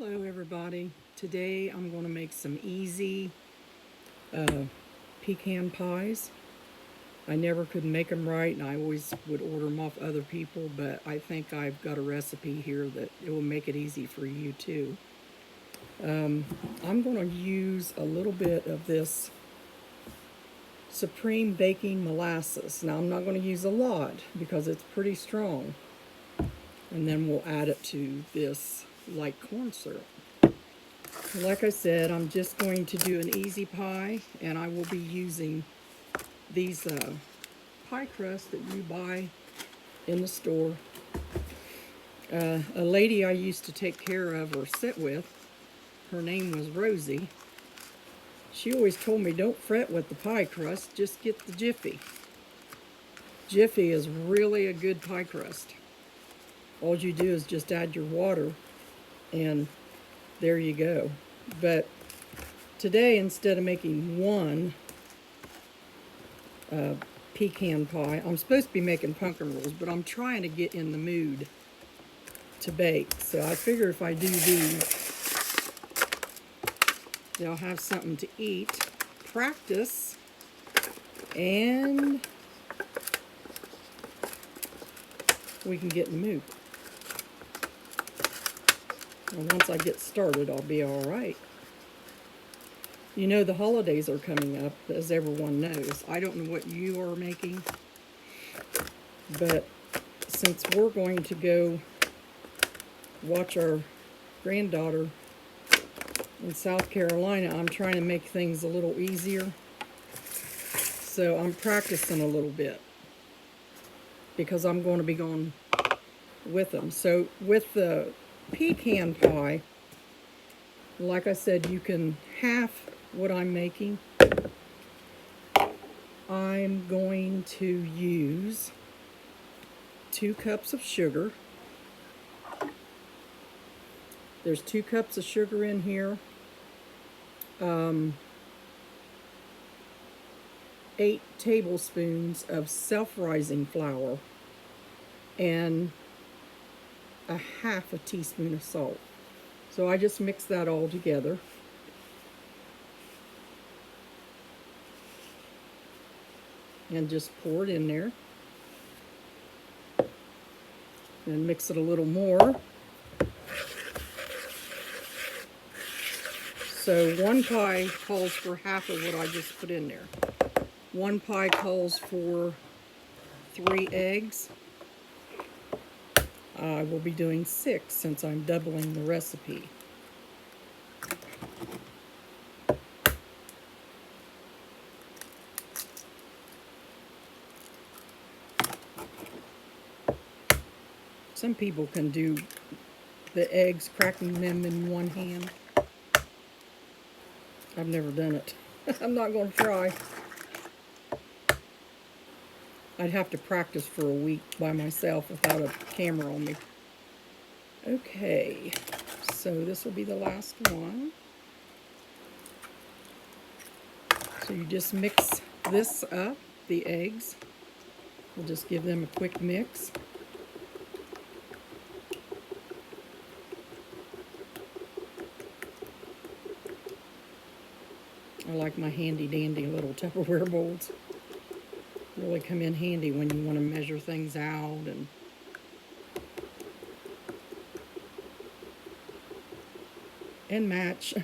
Hello everybody. Today I'm going to make some easy pecan pies. I never could make them right and I always would order them off other people, but I think I've got a recipe here that it will make it easy for you too. I'm going to use a little bit of this Supreme Baking Molasses. Now I'm not going to use a lot because it's pretty strong. And then we'll add it to this light corn syrup. Like I said, I'm just going to do an easy pie, and I will be using these pie crusts that you buy in the store. A lady I used to take care of or sit with, her name was Rosie. She always told me, don't fret with the pie crust, just get the Jiffy. Jiffy is really a good pie crust. All you do is just add your water, and there you go. But today, instead of making one pecan pie, I'm supposed to be making pumpkin rolls, but I'm trying to get in the mood to bake. So I figure if I do these, they'll have something to eat, practice, and we can get in the mood. And once I get started, I'll be all right. You know, the holidays are coming up, as everyone knows. I don't know what you are making, but since we're going to go watch our granddaughter in South Carolina, I'm trying to make things a little easier. So I'm practicing a little bit because I'm going to be going with them. So with the pecan pie, like I said, you can half what I'm making. I'm going to use 2 cups of sugar. There's 2 cups of sugar in here. 8 tablespoons of self-rising flour and a half a teaspoon of salt. So I just mix that all together. And just pour it in there. And mix it a little more. So 1 pie calls for half of what I just put in there. 1 pie calls for 3 eggs. I will be doing 6 since I'm doubling the recipe. Some people can do the eggs, cracking them in one hand. I've never done it. I'm not going to try. I'd have to practice for a week by myself without a camera on me. Okay, so this will be the last one. So you just mix this up, the eggs. We'll just give them a quick mix. I like my handy dandy little Tupperware bowls. Really come in handy when you want to measure things out and match.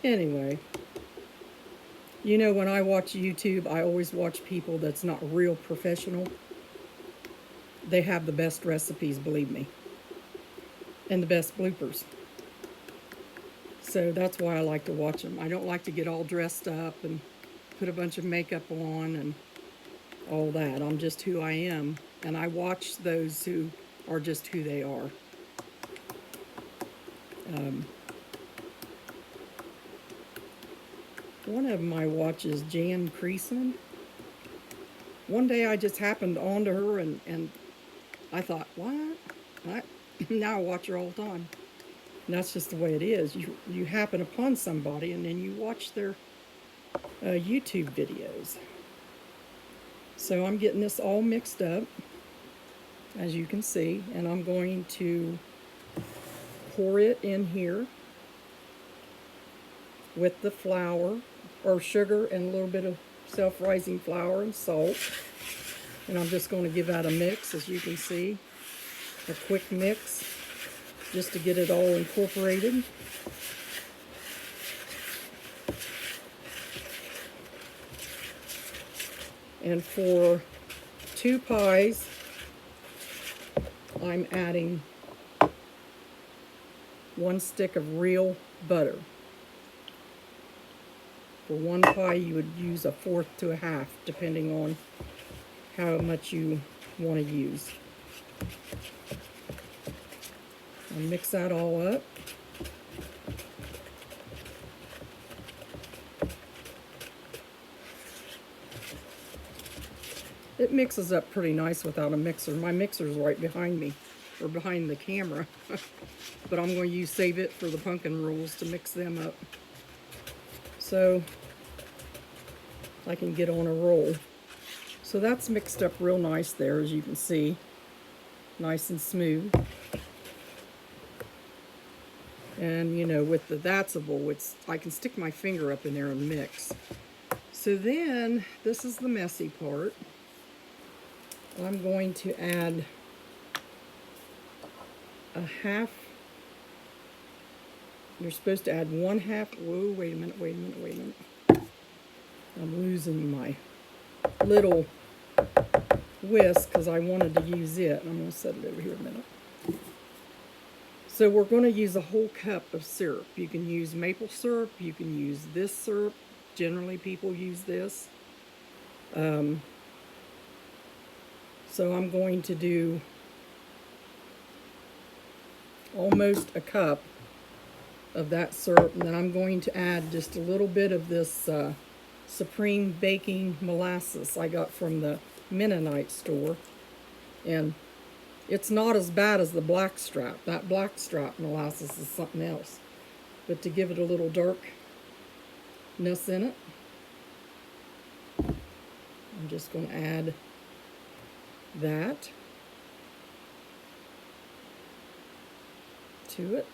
Anyway, you know, when I watch YouTube, I always watch people that's not real professional. They have the best recipes, believe me, and the best bloopers. So that's why I like to watch them. I don't like to get all dressed up and put a bunch of makeup on and all that. I'm just who I am, and I watch those who are just who they are. One of them I watch is Jan Creason. One day I just happened onto her and I thought, what? Now I watch her all the time. And that's just the way it is. You happen upon somebody and then you watch their YouTube videos. So I'm getting this all mixed up, as you can see, and I'm going to pour it in here with the flour, or sugar, and a little bit of self-rising flour and salt. And I'm just going to give that a mix, as you can see. A quick mix, just to get it all incorporated. And for 2 pies, I'm adding 1 stick of real butter. For 1 pie, you would use 1/4 to 1/2, depending on how much you want to use. I'll mix that all up. It mixes up pretty nice without a mixer. My mixer's right behind me, or behind the camera. But I'm going to save it for the pumpkin rolls to mix them up, so I can get on a roll. So that's mixed up real nice there, as you can see. Nice and smooth. And you know, with the that's a bowl, I can stick my finger up in there and mix. So then, this is the messy part. I'm going to add a half. You're supposed to add 1/2. Whoa, wait a minute. I'm losing my little whisk because I wanted to use it. I'm going to set it over here a minute. So we're going to use a whole cup of syrup. You can use maple syrup. You can use this syrup. Generally, people use this. So I'm going to do almost a cup of that syrup, and then I'm going to add just a little bit of this Supreme Baking Molasses I got from the Mennonite store. And it's not as bad as the blackstrap. That blackstrap molasses is something else. But to give it a little darkness in it, I'm just going to add that to it.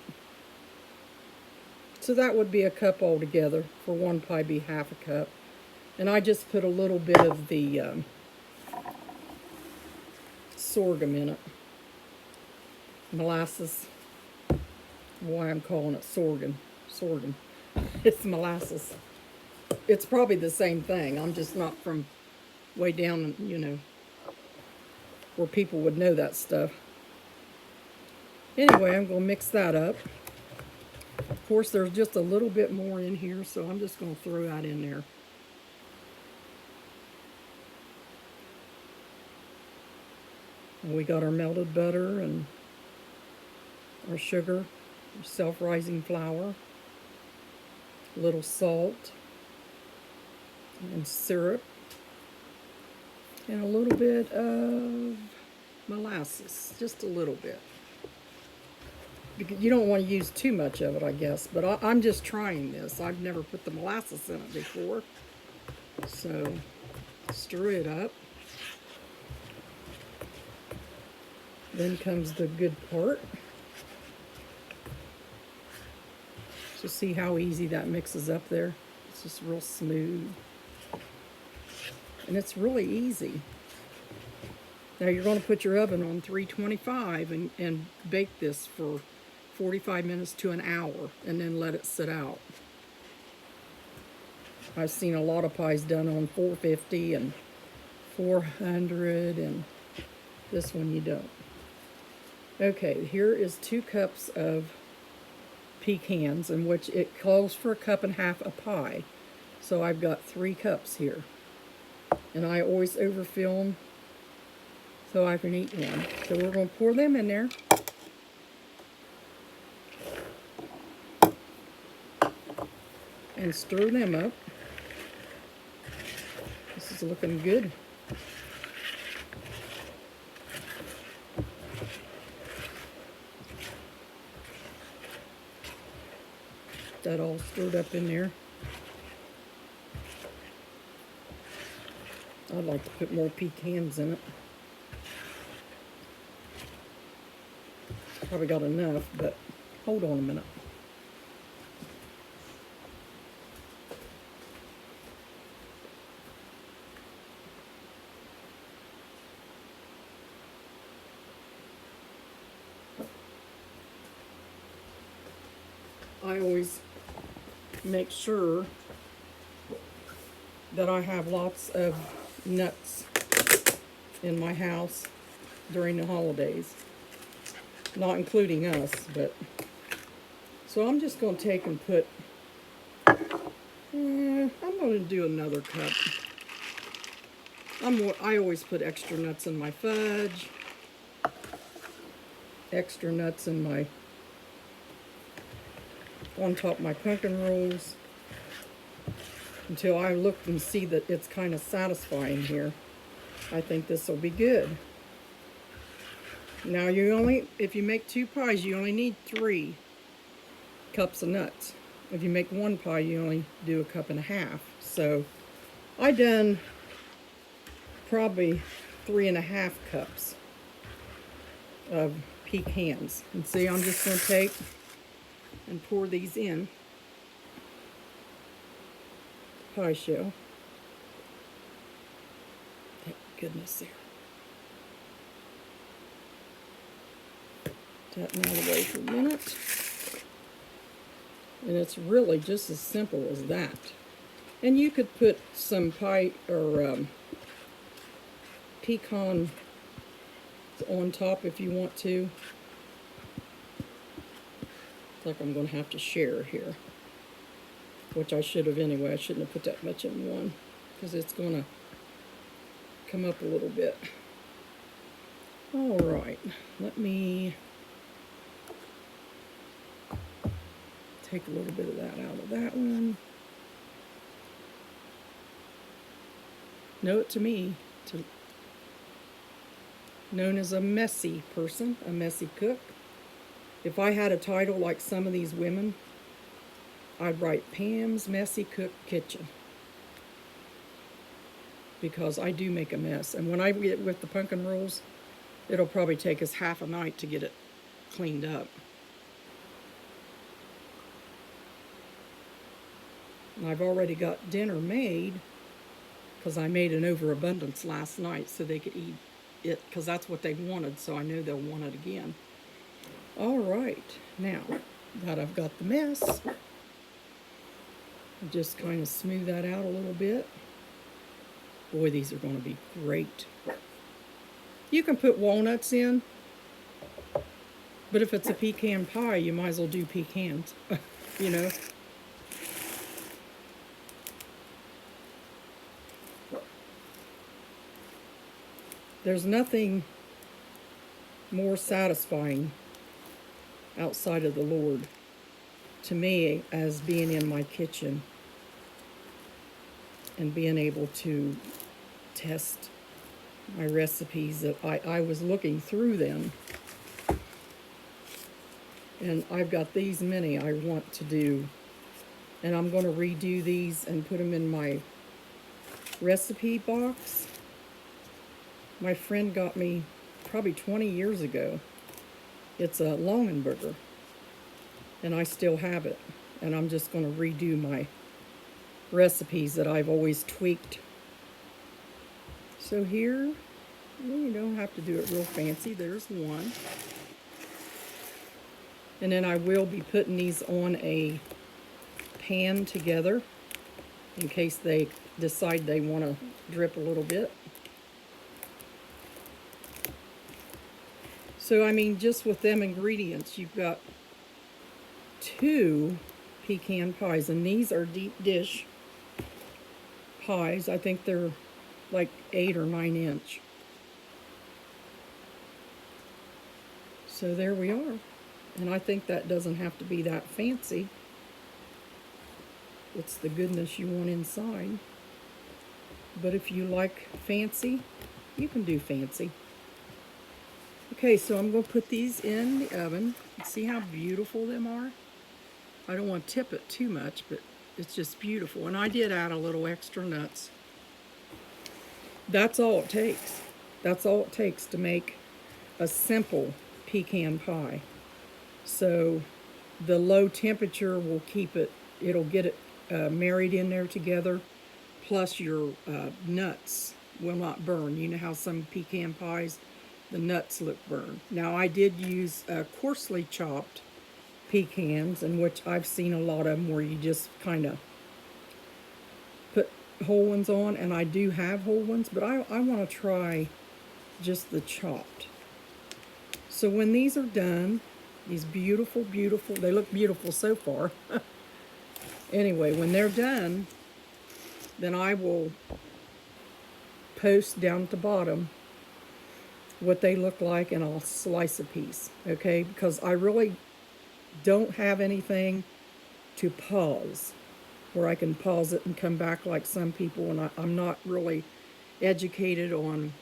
So that would be a cup altogether. For 1 pie, be 1/2 a cup. And I just put a little bit of the sorghum in it. Molasses. Why I'm calling it sorghum. It's molasses. It's probably the same thing. I'm just not from way down, you know, where people would know that stuff. Anyway, I'm going to mix that up. Of course, there's just a little bit more in here, so I'm just going to throw that in there. And we got our melted butter and our sugar, our self-rising flour, a little salt, and syrup, and a little bit of molasses, just a little bit. You don't want to use too much of it, I guess, but I'm just trying this. I've never put the molasses in it before. So, stir it up. Then comes the good part. So see how easy that mixes up there? It's just real smooth. And it's really easy. Now you're going to put your oven on 325 and bake this for 45 minutes to an hour, and then let it sit out. I've seen a lot of pies done on 450 and 400, and this one you don't. Okay, here is 2 cups of pecans, in which it calls for 1.5 cups a pie. So I've got 3 cups here. And I always overfill them so I can eat one. So we're going to pour them in there. And stir them up. This is looking good. That all stirred up in there. I'd like to put more pecans in it. Probably got enough, but Hold on a minute. I always make sure that I have lots of nuts in my house during the holidays. Not including us, but... So I'm just going to take and put... I'm going to do another cup. I always put extra nuts in my fudge. Extra nuts in my... on top of my pumpkin rolls. Until I look and see that it's kind of satisfying here. I think this will be good. Now if you make 2 pies, you only need 3 cups of nuts. If you make 1 pie, you only do 1.5 cups. So I done probably 3.5 cups of pecans. And see, I'm just going to take and pour these in pie shell. Thank goodness there. That out of the way for a minute. And it's really just as simple as that. And you could put some pie or pecan on top if you want to. It's like I'm going to have to share here. Which I should have anyway. I shouldn't have put that much in one. Because it's going to come up a little bit. Alright. Let me... take a little bit of that out of that one. Note to me, known as a messy person, a messy cook. If I had a title like some of these women, I'd write Pam's Messy Cook Kitchen. Because I do make a mess. And when I get with the pumpkin rolls, it'll probably take us half a night to get it cleaned up. And I've already got dinner made because I made an overabundance last night so they could eat it because that's what they wanted, so I know they'll want it again. All right, now that I've got the mess, I'll just kind of smooth that out a little bit. Boy, these are going to be great. You can put walnuts in, but if it's a pecan pie, you might as well do pecans, you know. There's nothing more satisfying outside of the Lord to me as being in my kitchen and being able to test my recipes that I was looking through them. And I've got these many I want to do. And I'm going to redo these and put them in my recipe box. My friend got me probably 20 years ago. It's a Longenberger, and I still have it. And I'm just going to redo my recipes that I've always tweaked. So here, you don't have to do it real fancy. There's one. And then I will be putting these on a pan together in case they decide they want to drip a little bit. So, I mean, just with them ingredients, you've got 2 pecan pies. And these are deep dish pies. I think they're like 8 or 9 inch. So there we are. And I think that doesn't have to be that fancy. It's the goodness you want inside. But if you like fancy, you can do fancy. Okay, so I'm going to put these in the oven. See how beautiful them are? I don't want to tip it too much, but it's just beautiful. And I did add a little extra nuts. That's all it takes. That's all it takes to make a simple pecan pie. So the low temperature will keep it, it'll get it married in there together. Plus your nuts will not burn. You know how some pecan pies, the nuts look burned. Now I did use coarsely chopped pecans, in which I've seen a lot of them where you just kind of put whole ones on, and I do have whole ones, but I want to try just the chopped. So when these are done, these beautiful, beautiful, they look beautiful so far. Anyway, when they're done, then I will post down at the bottom what they look like, and I'll slice a piece, okay? Because I really don't have anything to pause, where I can pause it and come back like some people, and I'm not really educated on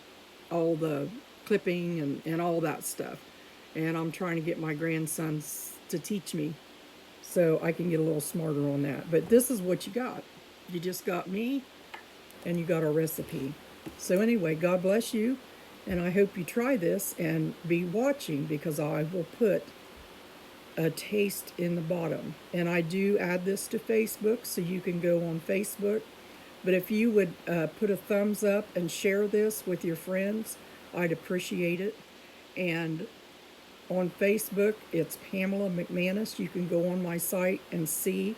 all the clipping and all that stuff. And I'm trying to get my grandsons to teach me so I can get a little smarter on that. But this is what you got. You just got me, and you got a recipe. So anyway, God bless you, and I hope you try this and be watching, because I will put a taste in the bottom. And I do add this to Facebook, so you can go on Facebook. But if you would put a thumbs up and share this with your friends, I'd appreciate it. And on Facebook, it's Pamela McManus. You can go on my site and see.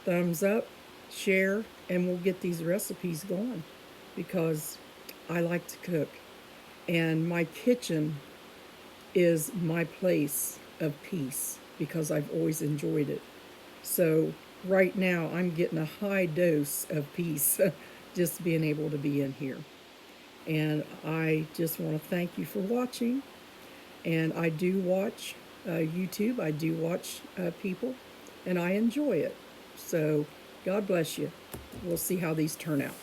Thumbs up, share, and we'll get these recipes going, because I like to cook. And my kitchen is my place of peace, because I've always enjoyed it. So right now I'm getting a high dose of peace just being able to be in here. And I just want to thank you for watching. And I do watch YouTube. I do watch people, and I enjoy it. So God bless you. We'll see how these turn out.